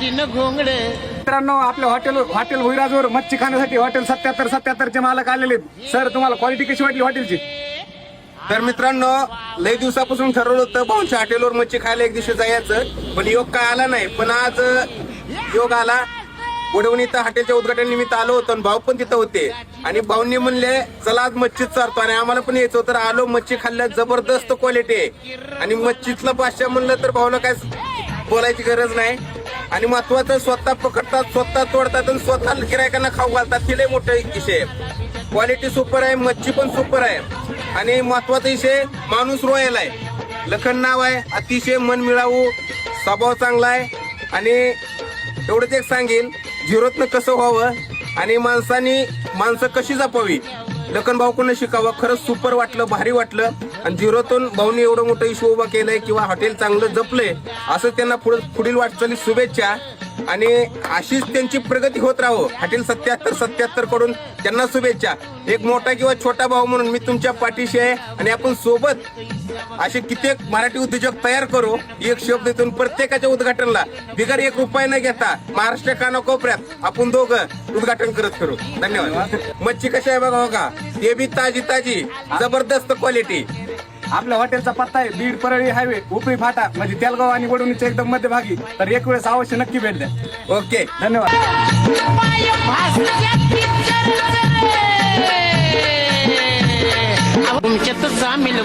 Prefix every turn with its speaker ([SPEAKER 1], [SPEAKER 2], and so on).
[SPEAKER 1] मित्रांनो, आपल्या हॉटेल भुईराजवर मच्छी खाण्यासाठी हॉटेल 77 चे मालक आलेले आहेत. सर, तुम्हाला क्वालिटी कशी वाटली हॉटेलची?
[SPEAKER 2] तर मित्रांनो, लई दिवसापासून ठरवलं होतं भाऊंच्या हॉटेलवर मच्छी खायला एक दिवशी जायचं, पण योग काय आला नाही. पण आज योग आला. वडवणी इथं हॉटेलच्या उद्घाटन निमित्त आलो होतो आणि भाऊ पण तिथं होते. आणि भाऊंनी म्हणले चला आज मच्छीच चारतो, आणि आम्हाला पण यायचं होतं. आलो, मच्छी खाल्ल्या, जबरदस्त क्वालिटी आहे. आणि मच्छीतलं पाचशा म्हणलं तर भाऊला काय बोलायची गरज नाही. आणि महत्वाचं, स्वतः पकडतात, स्वतः तोडतात आणि स्वतः गिरायकांना खाऊ घालतात. हे लय मोठा विषय आहे. क्वालिटी सुपर आहे, मच्छी पण सुपर आहे. आणि महत्वाचा विषय, माणूस रॉयल आहे. लखन नाव आहे, अतिशय मन मिळावू, स्वभाव चांगला आहे. आणि एवढंच एक सांगेन, झिरोतनं कसं व्हावं आणि माणसं कशी जपावी, लखन भाऊकडून शिकावं. खरंच सुपर वाटलं, भारी वाटलं. आणि झिरोतून भाऊनी एवढं मोठं इश्यू उभा केलंय किंवा हॉटेल चांगलं जपलंय, असं त्यांना पुढील वाटचाली शुभेच्छा. आणि अशीच त्यांची प्रगती होत राहो. हॉटेल 77 कडून त्यांना शुभेच्छा. एक मोठा किंवा छोटा भाऊ म्हणून मी तुमच्या पाठीशी आहे. आणि आपण सोबत असे कित्येक मराठी उद्योजक तयार करू. एक शब्द देऊन प्रत्येकाच्या उद्घाटनला बिगर एक रुपया न घेता महाराष्ट्र कानाकोपऱ्यात आपण दोघं उद्घाटन करत करू. धन्यवाद. मच्छी कशी आहे बघा, बघा, ते बी ताजी जबरदस्त क्वालिटी.
[SPEAKER 1] आपल्या हॉटेलचा पत्ता आहे बीड परळी हायवे, उपरी फाटा, म्हणजे तेलगाव आणि वडवणीच्या एकदम मध्यभागी. तर एक वेळेस अवश्य नक्की भेट द्या.
[SPEAKER 2] ओके,
[SPEAKER 1] धन्यवाद.
[SPEAKER 3] तुमच्यात सामील